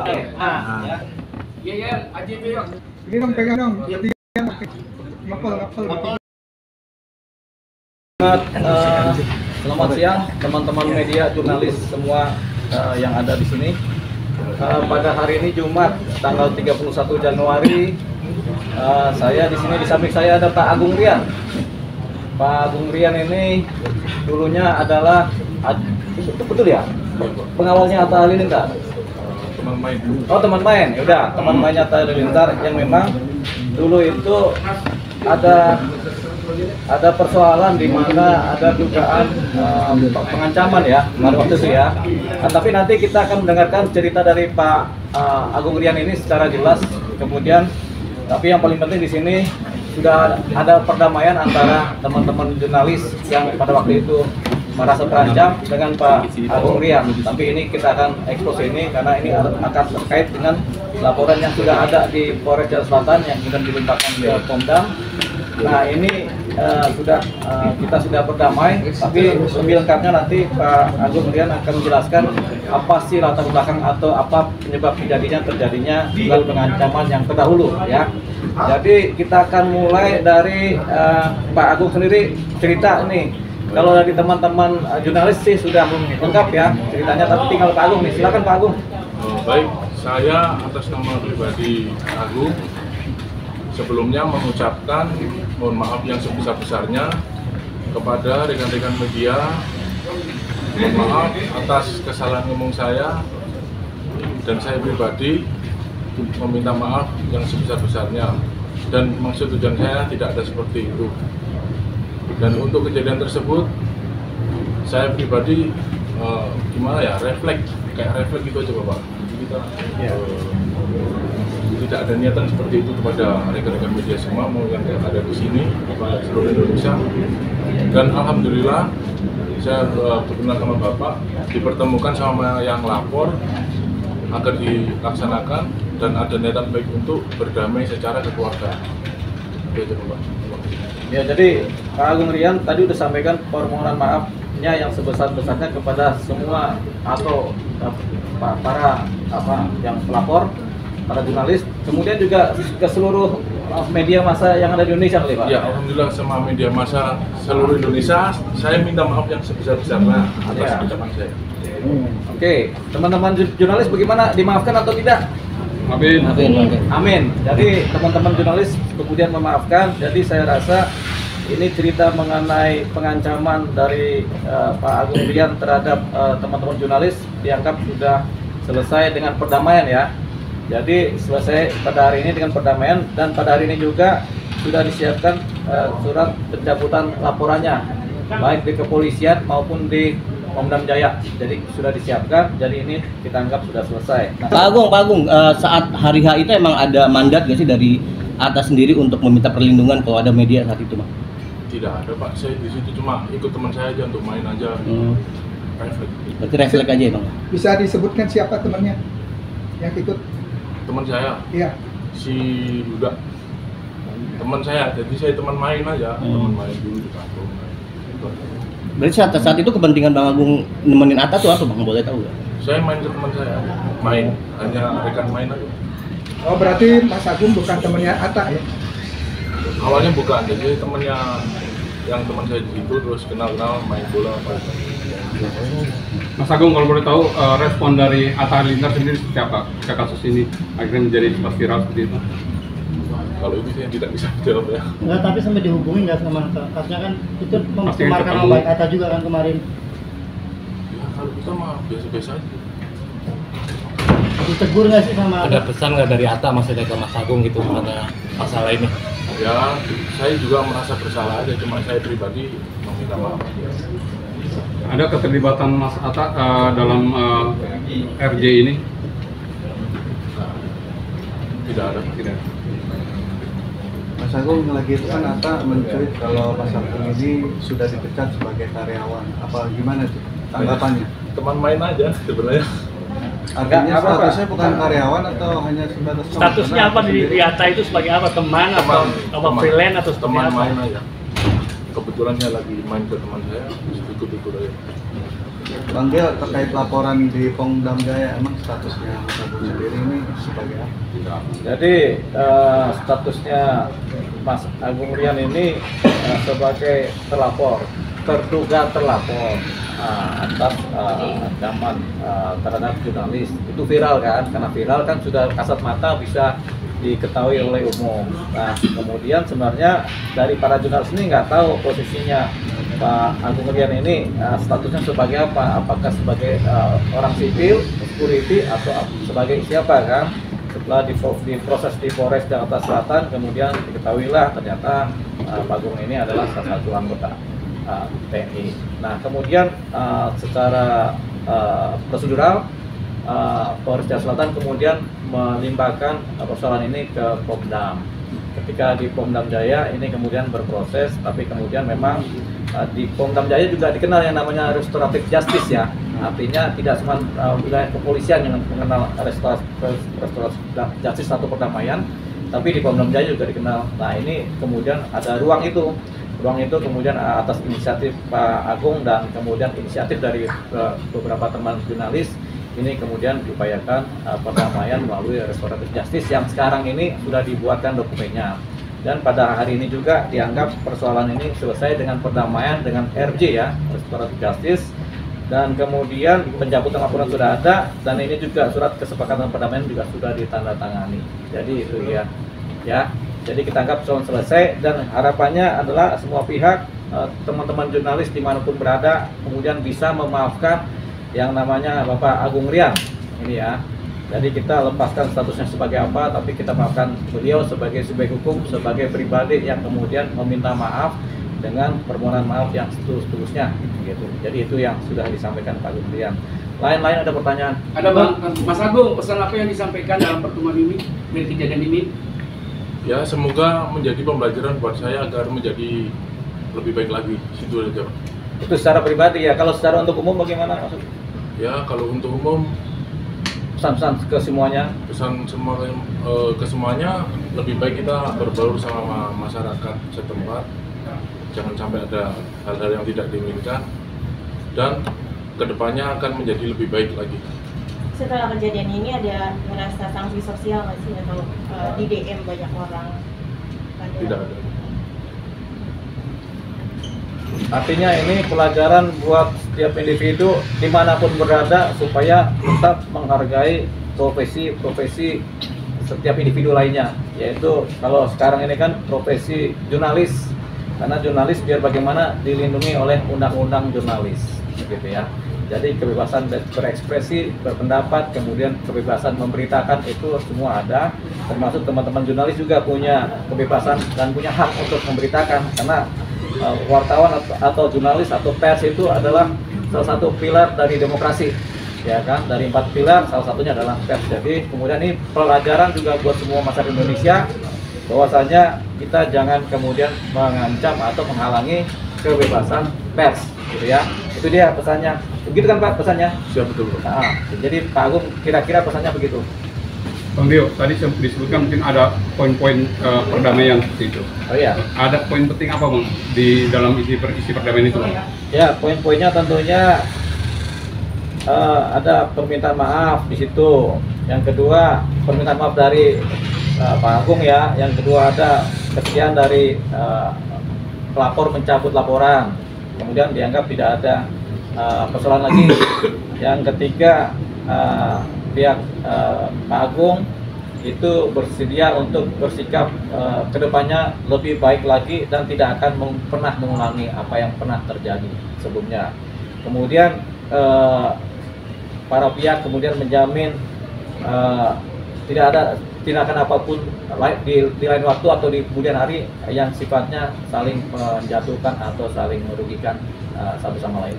Oke. Ya. Iya, aja itu yuk. Ini dong pegang dong. Ngapel. Selamat siang teman-teman media, jurnalis semua yang ada di sini. Pada hari ini Jumat tanggal 31 Januari, saya di sini di samping saya ada Pak Agung Rian. Pak Agung Rian ini dulunya adalah itu betul ya? Pengawalnya Atta Halilintar. Teman main. Oh, teman main. Yaudah, teman mainnya Atta Halilintar yang memang dulu itu ada persoalan di mana ada dugaan pengancaman ya pada waktu itu ya. Tapi nanti kita akan mendengarkan cerita dari Pak Agung Rian ini secara jelas. Kemudian, tapi yang paling penting di sini sudah ada perdamaian antara teman-teman jurnalis yang pada waktu itu merasa terancam dengan Pak Agung Rian. Tapi ini kita akan ekspos ini karena ini akan terkait dengan laporan yang sudah ada di Polres Jakarta Selatan yang kemudian dilimpahkan ke Pomdam. Nah ini kita sudah berdamai, tapi lebih lengkapnya nanti Pak Agung Rian akan menjelaskan apa sih latar belakang atau apa penyebab terjadinya dugaan pengancaman yang terdahulu ya. Jadi kita akan mulai dari Pak Agung sendiri cerita nih. Kalau dari teman-teman jurnalis sih sudah lengkap ya ceritanya, tapi tinggal Pak Agung nih. Silakan Pak Agung. Baik, saya atas nama pribadi Agung sebelumnya mengucapkan mohon maaf yang sebesar-besarnya kepada rekan-rekan media. Mohon maaf atas kesalahan ngomong saya, dan saya pribadi meminta maaf yang sebesar-besarnya, dan maksud tujuan saya tidak ada seperti itu. Dan untuk kejadian tersebut saya pribadi refleks gitu aja Bapak. Jadi kita tidak ada niatan seperti itu kepada rekan-rekan media semua mau yang ada di sini seluruh Indonesia. Dan alhamdulillah saya berkenal sama Bapak, dipertemukan sama yang lapor agar dilaksanakan dan ada niatan baik untuk berdamai secara kekeluargaan. Itu aja Bapak. Ya, jadi Pak Agung Rian tadi sudah sampaikan permohonan maafnya yang sebesar-besarnya kepada semua atau para yang pelapor, para jurnalis, kemudian juga ke seluruh media massa yang ada di Indonesia kali Pak? Ya, alhamdulillah sama media massa seluruh Indonesia, saya minta maaf yang sebesar-besarnya atas ucapan saya. Oke, teman-teman jurnalis bagaimana, dimaafkan atau tidak? Amin. Amin. Jadi teman-teman jurnalis kemudian memaafkan. Jadi saya rasa ini cerita mengenai pengancaman dari Pak Agung Rian terhadap teman-teman jurnalis dianggap sudah selesai dengan perdamaian ya. Jadi selesai pada hari ini dengan perdamaian, dan pada hari ini juga sudah disiapkan surat pencabutan laporannya baik di kepolisian maupun di Pomdam Jaya. Jadi sudah disiapkan, jadi ini kita anggap sudah selesai. Pak Agung, saat hari H itu emang ada mandat nggak sih dari atas sendiri untuk meminta perlindungan kalau ada media saat itu, Pak? Tidak ada Pak, saya di situ cuma ikut teman saya aja untuk main aja. Berarti refleks aja ya Bang? Bisa disebutkan siapa temannya yang ikut? Teman saya? Iya. Si Duda. Teman saya, jadi saya teman main aja, teman main dulu di kampung. Berarti saat itu kepentingan Bang Agung nemenin Atta tuh apa Bang, boleh tahu nggak? Saya main ke teman saya, hanya rekan main aja. Oh, berarti Mas Agung bukan temannya Atta ya? Awalnya bukan, jadi temannya yang teman saya di situ, terus kenal main bola apa. Mas Agung, kalau boleh tahu respon dari Atta Halilintar sendiri seperti apa ke kasus ini akhirnya menjadi sempat viral seperti itu? Kalau itu saya tidak bisa jawab ya. Enggak, tapi sampai dihubungi nggak sama Atta? Karena kan itu mencemarkan nama baik Atta juga kan kemarin. Ya kalau kita mah biasa-biasa aja. Ditegur nggak sih sama Ada pesan nggak dari Atta maksudnya ke Mas Agung gitu karena masalah ini? Ya, saya juga merasa bersalah aja, cuma saya pribadi meminta maaf. Ada keterlibatan Mas Atta dalam RJ ini? Tidak ada. Tidak. Mas Agung, lagi itu kan Atta mencuit kalau Mas Agung ini sudah dipecat sebagai karyawan. Apa gimana sih tanggapannya? Teman main aja sebenarnya. Artinya statusnya bukan karyawan atau hanya sebatas Statusnya apa di Atta itu sebagai apa? Teman atau freelance atau teman apa? main aja. Kebetulan saya lagi main ke teman saya, ikut aja. Bang Gil, terkait laporan di Pongdam Jaya, emang statusnya Mas Agung sendiri ini sebagai apa? Jadi statusnya Mas Agung Rian ini sebagai terduga terlapor atas ancaman terhadap jurnalis. Itu viral kan, karena viral kan sudah kasat mata bisa diketahui oleh umum. Nah, kemudian sebenarnya dari para jurnalis ini nggak tahu posisinya Pak Agung Rian ini statusnya sebagai apa, apakah sebagai orang sipil, security, atau sebagai siapa kan. Setelah diproses di Polres Jakarta Selatan, kemudian diketahuilah ternyata Pak Agung ini adalah salah satu anggota TNI. Nah, kemudian secara prosedural Polres Jakarta Selatan kemudian melimpahkan persoalan ini ke Pomdam. Ketika di Pomdam Jaya ini kemudian berproses, tapi kemudian memang di Pomdam Jaya juga dikenal yang namanya restoratif justice ya. Artinya tidak cuma wilayah kepolisian yang mengenal restoratif justice atau perdamaian, tapi di Pomdam Jaya juga dikenal. Nah, ini kemudian ada ruang itu kemudian atas inisiatif Pak Agung dan kemudian inisiatif dari beberapa teman jurnalis ini kemudian diupayakan perdamaian melalui restoratif justice yang sekarang ini sudah dibuatkan dokumennya. Dan pada hari ini juga dianggap persoalan ini selesai dengan perdamaian dengan RJ ya, restoratif justice. Dan kemudian pencabutan laporan sudah ada, dan ini juga surat kesepakatan perdamaian juga sudah ditandatangani. Jadi itu ya. Jadi kita anggap selesai, dan harapannya adalah semua pihak, teman-teman jurnalis dimanapun berada, kemudian bisa memaafkan yang namanya Bapak Agung Rian ini ya. Jadi kita lepaskan statusnya sebagai apa, tapi kita maafkan beliau sebagai subjek hukum, sebagai pribadi yang kemudian meminta maaf dengan permohonan maaf yang setulus-tulusnya gitu. Jadi itu yang sudah disampaikan Pak Agung Rian. Lain-lain ada pertanyaan? Ada Bang, Mas Agung, pesan apa yang disampaikan dalam pertemuan ini dari kejadian ini? Ya, semoga menjadi pembelajaran buat saya agar menjadi lebih baik lagi. Situ aja, Pak. Itu secara pribadi ya. Kalau secara untuk umum bagaimana maksudnya? Ya, kalau untuk umum, Pesan-pesan ke semuanya? pesan ke semuanya, lebih baik kita berbaur sama masyarakat setempat. Jangan sampai ada hal-hal yang tidak diinginkan, dan kedepannya akan menjadi lebih baik lagi. Setelah kejadian ini ada merasa sanksi sosial nggak sih, atau di DM banyak orang? Tidak ada. Artinya ini pelajaran buat setiap individu dimanapun berada supaya tetap menghargai profesi setiap individu lainnya. Yaitu kalau sekarang ini kan profesi jurnalis, karena jurnalis biar bagaimana dilindungi oleh undang-undang jurnalis, gitu ya. Jadi kebebasan berekspresi, berpendapat, kemudian kebebasan memberitakan itu semua ada. Termasuk teman-teman jurnalis juga punya kebebasan dan punya hak untuk memberitakan, karena wartawan atau jurnalis atau pers itu adalah salah satu pilar dari demokrasi, ya kan? Dari 4 pilar salah satunya adalah pers. Jadi kemudian ini pelajaran juga buat semua masyarakat Indonesia, bahwasanya kita jangan kemudian mengancam atau menghalangi kebebasan pers, gitu ya. Itu dia pesannya. Begitu kan Pak pesannya? Siap, betul. Nah, jadi Pak Agung kira-kira pesannya begitu. Bang Dio, tadi disebutkan mungkin ada poin-poin perdamaian seperti itu. Oh iya. Ada poin penting apa Bang di dalam isi perdamaian itu Bang? Ya, poin-poinnya tentunya ada permintaan maaf di situ. Yang kedua, permintaan maaf dari Pak Agung ya. Yang kedua ada kesediaan dari pelapor mencabut laporan. Kemudian dianggap tidak ada persoalan lagi. Yang ketiga, pihak Pak Agung itu bersedia untuk bersikap kedepannya lebih baik lagi dan tidak akan pernah mengulangi apa yang pernah terjadi sebelumnya. Kemudian para pihak kemudian menjamin tidak ada tindakan apapun di lain waktu atau di kemudian hari yang sifatnya saling menjatuhkan atau saling merugikan satu sama lain.